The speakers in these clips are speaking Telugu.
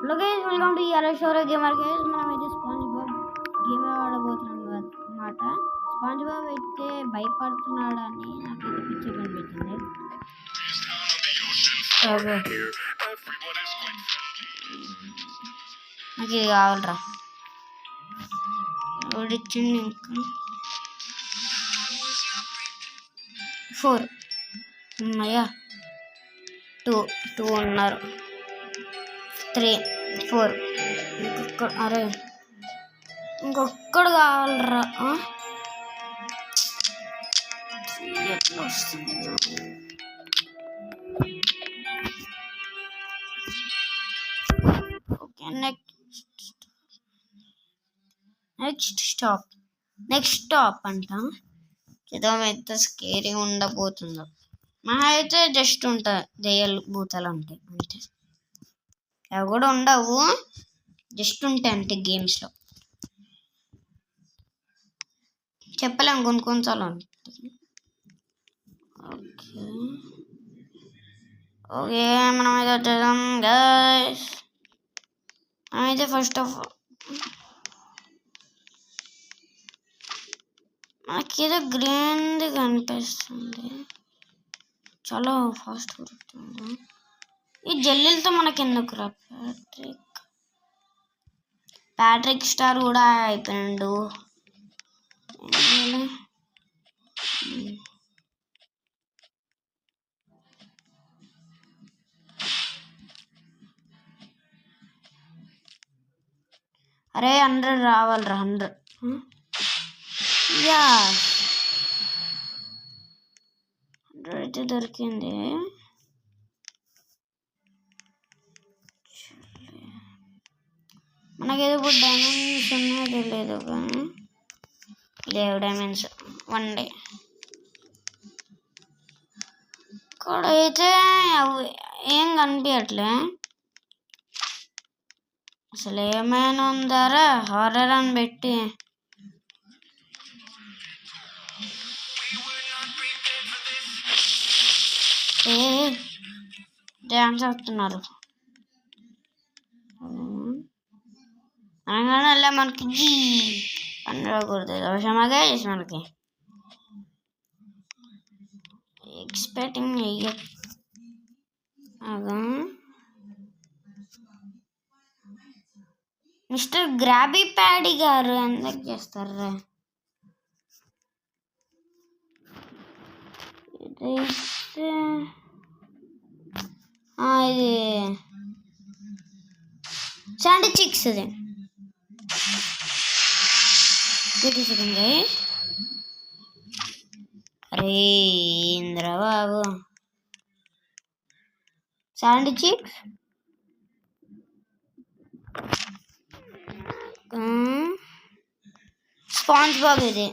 హలో గైస్, వెల్కమ్ టు యరశోర గేమర్ గైస్. మనం అయితే స్పాంజ్ బాబ్ గేమ్ ఆడబోతున్నాం అన్నమాట. స్పాంజ్ బాబ్ అయితే భయపడుతున్నాడని నాకైతే పిచ్చి కనిపించింది. నాకు ఇది కావాలరా, ఓడిచ్చింది. ఇంకా 4 అమ్మయ్యా, 2 ఉన్నారు, 3 4 ఇంకొక అరే ఇంకొక్కడు కావాలరా. ఎట్లా వస్తుంది? ఓకే, నెక్స్ట్ స్టాప్ అంట. ఏదో ఎంత స్కేరీ ఉండబోతుందో. మా అయితే జస్ట్ ఉంటుంది, దెయ్యాలు భూతాలు ఉంటాయి అంతే, అవి కూడా ఉండవు, జస్ట్ ఉంటాయి అంటే గేమ్స్లో. చెప్పలేము, కొనుక్కొంచాలి. ఓకే ఓకే, మనం అయితే వచ్చేద్దాం గైస్. మనమైతే ఫస్ట్ ఆఫ్ మనకి ఏదో గ్రీన్ది కనిపిస్తుంది, చాలా ఫాస్ట్ దొరుకుతుంది. ఈ జల్లీలతో మనకి ఎందుకురా? ప్యాట్రిక్ స్టార్ కూడా అయిపోయాడు. అరే 100 రావాలరా, 100. యా 100 అయితే దొరికింది. మనకేదో ఇప్పుడు డైమండ్స్ ఉన్నాయో తెలియదు, కానీ లేవు డైమండ్స్. 1 డే ఇక్కడైతే ఏం కనిపించట్లే. అసలు ఏమైనా ఉందారా? హారర్ అని పెట్టి డ్యాన్స్ ఆడుతున్నారు. అనగానే మనకి జీ అనకూడదు, అవసరమాగా చేసి మనకి ఎక్స్పెక్టింగ్ అగా. మిస్టర్ గ్రాబీ ప్యాడీ గారు ఎందుకు చేస్తారా? ఇదైతే ఇది శాండీ చిక్స్. అది అరే Indrababu, Sandy chicks sponge Bob. ఇది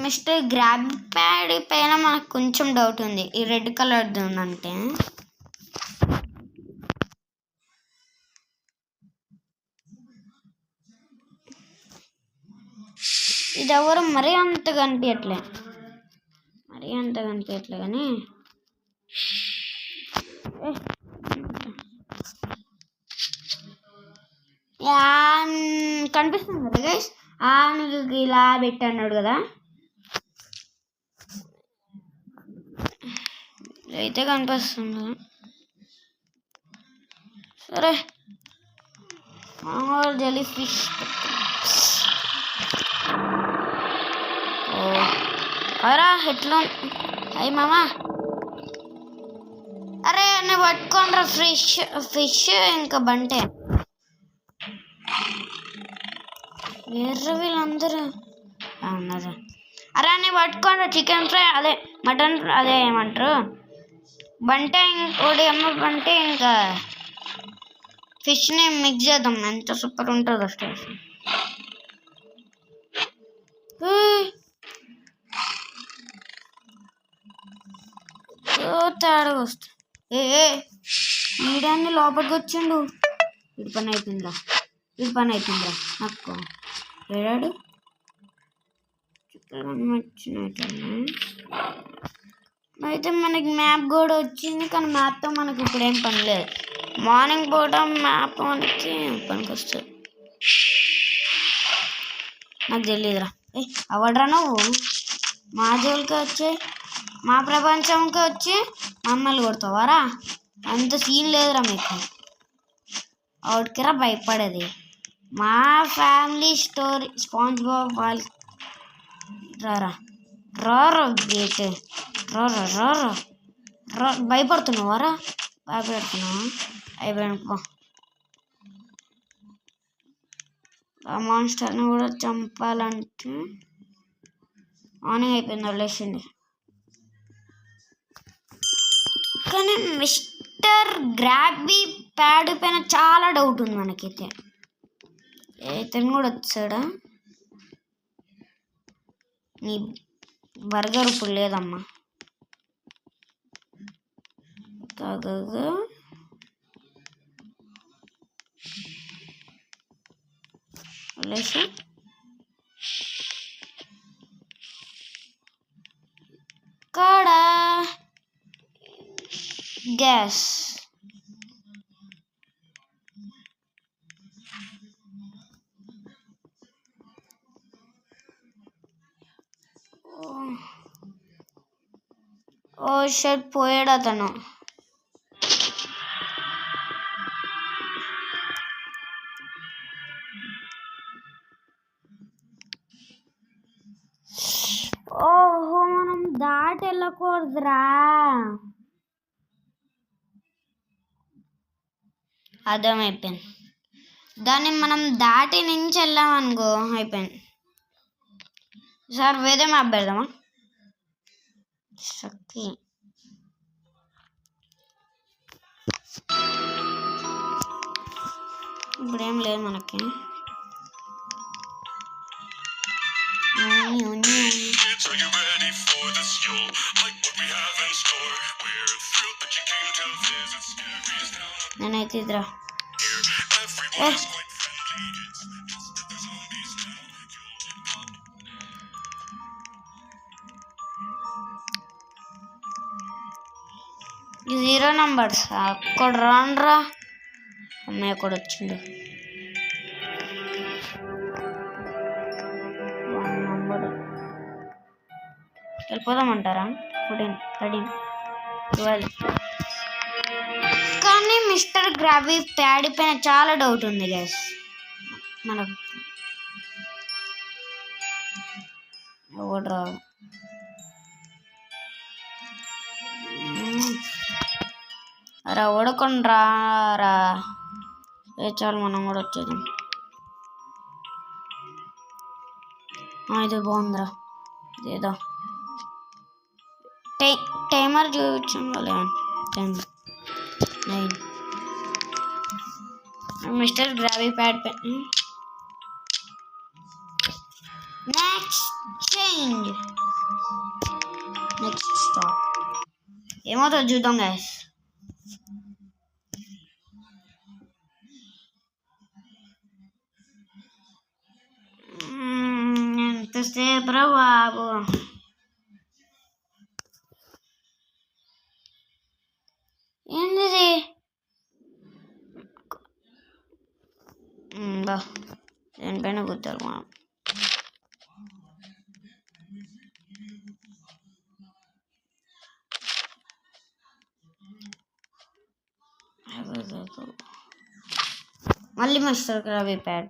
మిస్టర్ గ్రాబ్ ప్యాడ్ పైన మనకు కొంచెం డౌట్ ఉంది, ఈ రెడ్ కలర్ది ఉందంటే. ఇది ఎవరు మరీ అంత కనిపించట్లే కానీ కనిపిస్తుంది కదా గైస్. ఇలా పెట్టి అన్నాడు కదా, అయితే కనిపిస్తుంది. సరే, జెల్లీ ఫిష్. అరా ఎట్లా? అయ్యి మామా, అరే అన్నీ పట్టుకోండ్రా. ఫిష్ ఇంకా బంటే వేర్ర వీళ్ళందరూ అన్నారు. అరే అన్నీ పట్టుకోండ్రా. చికెన్ ఫ్రై, అదే మటన్, అదే ఏమంటారు బంటే, ఇంకోటి అమ్మ బంటే, ఇంకా ఫిష్ని మిక్స్ చేద్దాం. ఎంత సూపర్ ఉంటుందో టేస్ట్. తేడా వస్తుంది. ఈడాన్ని లోపలికి వచ్చిండు. వీడి పని అయిపోయిందిరా నాకు. ఏడాడు చికెన్ వచ్చినట్టు అయితే మనకి మ్యాప్ కూడా వచ్చింది, కానీ మ్యాప్తో మనకి ఇప్పుడు ఏం పని లేదు. మార్నింగ్ పోవడం మ్యాప్ మనకి పనికి వస్తుంది. నాకు తెలియదురా. అవడరా నువ్వు మా జోలికి వచ్చి మా ప్రపంచంకి వచ్చి మమ్మల్ని కొడతావారా? అంత సీన్ లేదురా మీకు. అవుట్కిరా భయపడేది. మా ఫ్యామిలీ స్టోరీ స్పాంజ్ బాబ్ వాళ్ళు రారా రారా గేట్ రారా రారా రా. భయపడుతున్నావారా? భయపెడుతున్నావా? అయిపోయానుకో. ఆ మాన్స్టర్ని కూడా చంపాలంటే మార్నింగ్ అయిపోయింది, వదిలేసింది. కానీ మిస్టర్ గ్రాబీ ప్యాడ్ పైన చాలా డౌట్ ఉంది మనకైతే. ఇతను కూడా వచ్చాడా? నీ బర్గర్ ఇప్పుడు లేదమ్మా. కాగా వదిలేసి కాడా గ్యాస్ ఓ షర్ట్ పోయాడు అతను. ఓహో మనం దాటి వెళ్ళకూడదురా. అర్థమైపోయింది. దాన్ని మనం దాటి నుంచి వెళ్ళామనుకో అయిపోయింది. సార్ వేరే మ్యాప్ పెడదామా? శక్తి ఇప్పుడేం లేదు మనకి. నేనైతే ఇద్దరా జీరో నంబర్స్ అక్కడ రాండ్రా. అమ్మాయి అక్కడ వచ్చిండు. 1 నంబర్ వెళ్ళిపోదామంటారా? 14, 13, 12. కానీ మిస్టర్ గ్రాబీ ప్యాడ్ పైన చాలా డౌట్ ఉంది గైస్ మనకు. ఎవడు రా? అరా ఓడకొని రారా. చాలు మనం కూడా వచ్చేద్దాం. ఇది బాగుందిరా. ఇదేదో టైమర్ చూపించాం. 11, 10, 9. మిస్టర్ గ్రాబీ ప్యాడ్ పై నెక్స్ట్ చేంజ్, నెక్స్ట్ స్టాప్. ఏమవుతుందో చూద్దాం గైస్. ఎంతసేపు రా బాబు. ఏంటిది? దేనిపైన కూర్చోాలి మనం. మళ్ళీ మిస్టర్ గ్రాబీ ప్యాడ్.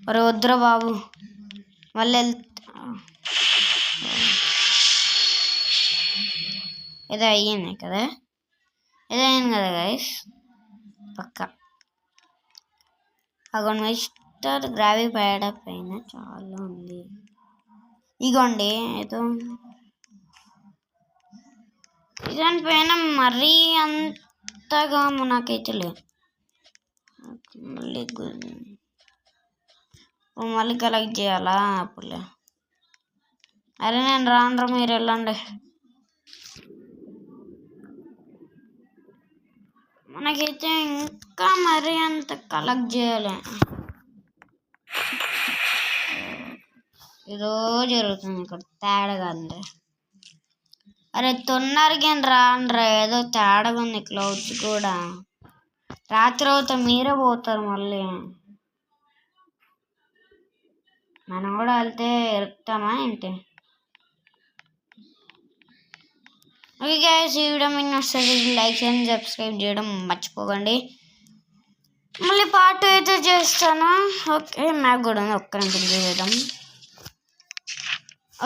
మరి వద్దురా బాబు. మళ్ళీ ఏదో అయ్యింది కదా, ఏదో అయింది కదా గైస్ పక్క. అగోండి మిస్టర్ గ్రాబీ ప్యాడ్ పైన చాలా ఉంది. ఇగోండి ఏదో దానిపైన మరీ అంతగా నాకైతే లేదు. మళ్ళీ కలెక్ట్ చేయాలా? అప్పుడులే. అరే నేను రానురా, మీరు వెళ్ళండి. మనకైతే ఇంకా మరీ అంత కలెక్ట్ చేయాలి. ఈరోజు జరుగుతుంది ఇక్కడ తేడాగా ఉంది. అరే తొందరగా రానరా, ఏదో తేడాగా ఉంది. క్లౌడ్స్ కూడా రాత్రి అవుతా మీరే పోతారు మళ్ళీ. మనం కూడా వెళ్తే ఎరుకుతామా ఏంటి? ఓకే గైస్, ఈ వీడియో మీకు నచ్చితే లైక్ చేయండి, సబ్స్క్రైబ్ చేయడం మర్చిపోకండి. మళ్ళీ పార్ట్ అయితే చేస్తాను. ఓకే నాకు కూడా ఒక్క నిమిషం చేద్దాం.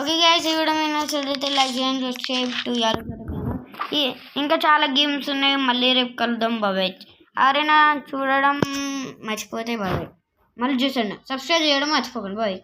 ఓకే గైస్, ఈ వీడియో మీకు నచ్చితే లైక్ చేయండి, సబ్స్క్రైబ్ టు యారు. ఇంకా చాలా గేమ్స్ ఉన్నాయి. మళ్ళీ రేపు కలుద్దాం. బాబాయ్. ఎవరైనా చూడడం మర్చిపోతే బాబాయ్ మళ్ళీ చూసండి. సబ్స్క్రైబ్ చేయడం మర్చిపోకండి. బాయ్.